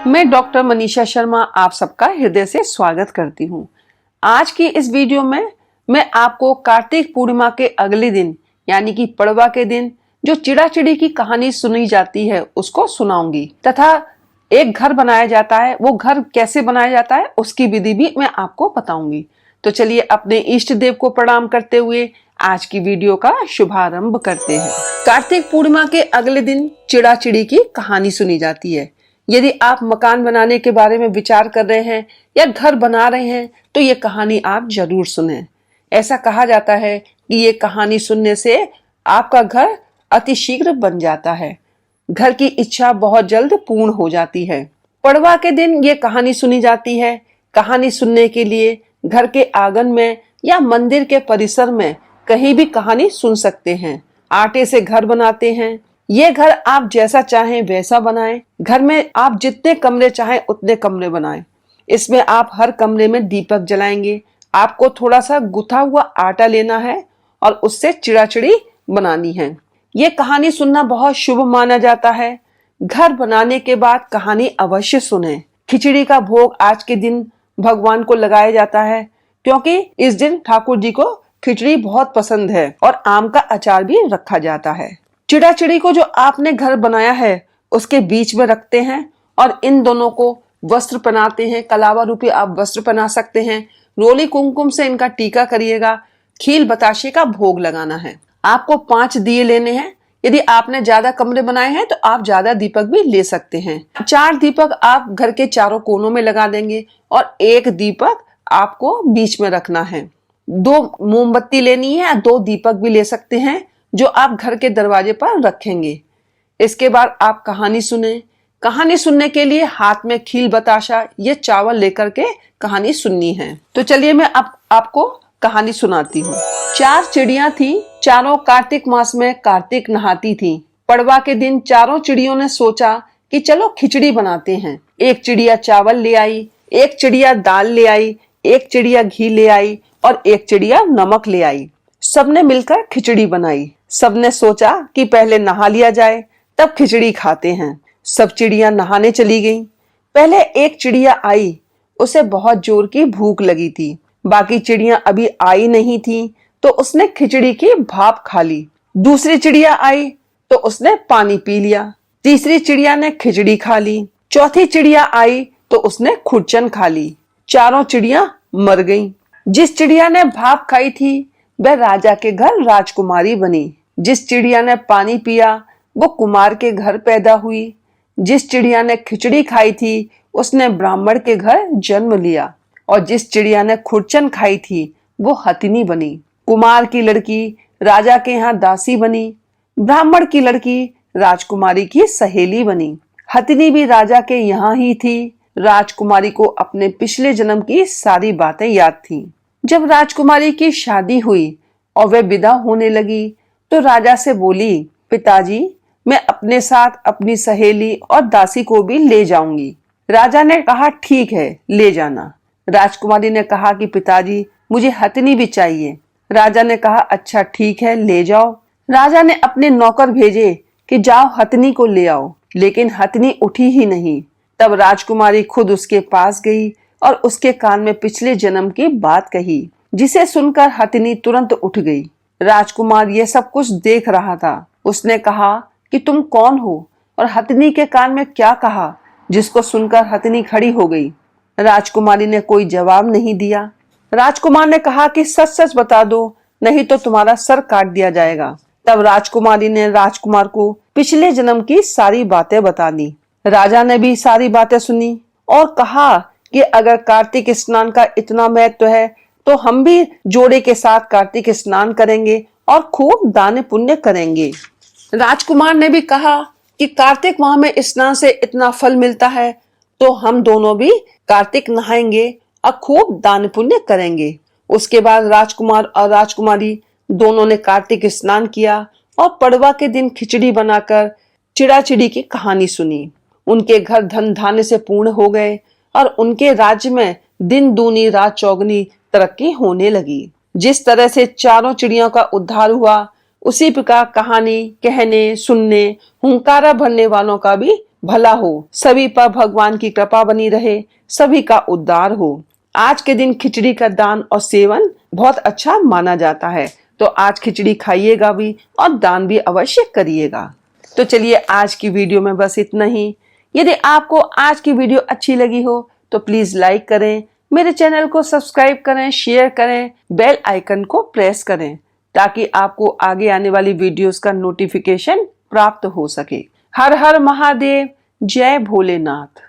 मैं डॉक्टर मनीषा शर्मा आप सबका हृदय से स्वागत करती हूँ। आज की इस वीडियो में मैं आपको कार्तिक पूर्णिमा के अगले दिन यानी कि पड़वा के दिन जो चिड़ा चिड़ी की कहानी सुनी जाती है उसको सुनाऊंगी तथा एक घर बनाया जाता है, वो घर कैसे बनाया जाता है उसकी विधि भी मैं आपको बताऊंगी। तो चलिए अपने इष्ट देव को प्रणाम करते हुए आज की वीडियो का शुभारंभ करते हैं। कार्तिक पूर्णिमा के अगले दिन चिड़ा चिड़ी की कहानी सुनी जाती है। यदि आप मकान बनाने के बारे में विचार कर रहे हैं या घर बना रहे हैं तो ये कहानी आप जरूर सुनें। ऐसा कहा जाता है कि ये कहानी सुनने से आपका घर अतिशीघ्र बन जाता है, घर की इच्छा बहुत जल्द पूर्ण हो जाती है। पड़वा के दिन ये कहानी सुनी जाती है। कहानी सुनने के लिए घर के आंगन में या मंदिर के परिसर में कहीं भी कहानी सुन सकते हैं। आटे से घर बनाते हैं। ये घर आप जैसा चाहें वैसा बनाएं। घर में आप जितने कमरे चाहें उतने कमरे बनाएं। इसमें आप हर कमरे में दीपक जलाएंगे। आपको थोड़ा सा गुथा हुआ आटा लेना है और उससे चिड़ाचिड़ी बनानी है। ये कहानी सुनना बहुत शुभ माना जाता है। घर बनाने के बाद कहानी अवश्य सुने। खिचड़ी का भोग आज के दिन भगवान को लगाया जाता है क्योंकि इस दिन ठाकुर जी को खिचड़ी बहुत पसंद है और आम का अचार भी रखा जाता है। चिड़ा चिड़ी को जो आपने घर बनाया है उसके बीच में रखते हैं और इन दोनों को वस्त्र पहनाते हैं। कलावा रूपी आप वस्त्र पहना सकते हैं। रोली कुमकुम से इनका टीका करिएगा। खील बताशे का भोग लगाना है। आपको 5 दिए लेने हैं। यदि आपने ज्यादा कमरे बनाए हैं तो आप ज्यादा दीपक भी ले सकते हैं। 4 दीपक आप घर के चारों कोनों में लगा देंगे और 1 दीपक आपको बीच में रखना है। 2 मोमबत्ती लेनी है, 2 दीपक भी ले सकते हैं जो आप घर के दरवाजे पर रखेंगे। इसके बाद आप कहानी सुने। कहानी सुनने के लिए हाथ में खील बताशा ये चावल लेकर के कहानी सुननी है। तो चलिए मैं आपको कहानी सुनाती हूँ। 4 चिड़िया थी। चारों कार्तिक मास में कार्तिक नहाती थी। पड़वा के दिन चारों चिड़ियों ने सोचा कि चलो खिचड़ी बनाते हैं। एक चिड़िया चावल ले आई, एक चिड़िया दाल ले आई, एक चिड़िया घी ले आई और एक चिड़िया नमक ले आई। सबने मिलकर खिचड़ी बनाई। सबने सोचा कि पहले नहा लिया जाए तब खिचड़ी खाते हैं। सब चिड़िया नहाने चली गईं। पहले एक चिड़िया आई, उसे बहुत जोर की भूख लगी थी। बाकी चिड़िया अभी आई नहीं थी तो उसने खिचड़ी की भाप खा ली। दूसरी चिड़िया आई तो उसने पानी पी लिया। तीसरी चिड़िया ने खिचड़ी खा ली। चौथी चिड़िया आई तो उसने खुरचन खा ली। चारों चिड़िया मर गईं। जिस चिड़िया ने भाप खाई थी वह राजा के घर राजकुमारी बनी। जिस चिड़िया ने पानी पिया वो कुमार के घर पैदा हुई। जिस चिड़िया ने खिचड़ी खाई थी उसने ब्राह्मण के घर जन्म लिया और जिस चिड़िया ने खुरचन खाई थी वो हथिनी बनी। कुमार की लड़की राजा के यहाँ दासी बनी। ब्राह्मण की लड़की राजकुमारी की सहेली बनी। हथिनी भी राजा के यहाँ ही थी। राजकुमारी को अपने पिछले जन्म की सारी बातें याद थी। जब राजकुमारी की शादी हुई और वह विदा होने लगी तो राजा से बोली, पिताजी मैं अपने साथ अपनी सहेली और दासी को भी ले जाऊंगी। राजा ने कहा ठीक है ले जाना। राजकुमारी ने कहा कि पिताजी मुझे हथिनी भी चाहिए। राजा ने कहा अच्छा ठीक है ले जाओ। राजा ने अपने नौकर भेजे कि जाओ हथिनी को ले आओ, लेकिन हथिनी उठी ही नहीं। तब राजकुमारी खुद उसके पास गई और उसके कान में पिछले जन्म की बात कही, जिसे सुनकर हथिनी तुरंत उठ गई। राजकुमार ये सब कुछ देख रहा था। उसने कहा कि तुम कौन हो और हथिनी के कान में क्या कहा, जिसको सुनकर हथिनी खड़ी हो गई। राजकुमारी ने कोई जवाब नहीं दिया। राजकुमार ने कहा कि सच सच बता दो, नहीं तो तुम्हारा सर काट दिया जाएगा। तब राजकुमारी ने राजकुमार को पिछले जन्म की सारी बातें बता दी। राजा ने भी सारी बातें सुनी और कहा कि अगर कार्तिक स्नान का इतना महत्व है तो हम भी जोड़े के साथ कार्तिक स्नान करेंगे और खूब दान पुण्य करेंगे। राजकुमार ने भी कहा कि कार्तिक माह में स्नान से इतना फल मिलता है तो हम दोनों भी कार्तिक नहाएंगे और खूब दान पुण्य करेंगे। उसके बाद राजकुमार और राजकुमारी दोनों ने कार्तिक स्नान किया और पड़वा के दिन खिचड़ी बनाकर चिड़ा चिड़ी की कहानी सुनी। उनके घर धन धान्य से पूर्ण हो गए और उनके राज्य में दिन दूनी रात चौगनी तरक्की होने लगी। जिस तरह से चारों चिड़ियों का उद्धार हुआ उसी प्रकार कहानी कहने सुनने हुंकारा भरने वालों का भी भला हो, सभी पर भगवान की कृपा बनी रहे, सभी का उद्धार हो। आज के दिन खिचड़ी का दान और सेवन बहुत अच्छा माना जाता है, तो आज खिचड़ी खाइएगा भी और दान भी अवश्य करिएगा। तो चलिए आज की वीडियो में बस इतना ही। यदि आपको आज की वीडियो अच्छी लगी हो तो प्लीज लाइक करें, मेरे चैनल को सब्सक्राइब करें, शेयर करें, बेल आइकन को प्रेस करें ताकि आपको आगे आने वाली वीडियोस का नोटिफिकेशन प्राप्त हो सके। हर हर महादेव, जय भोलेनाथ।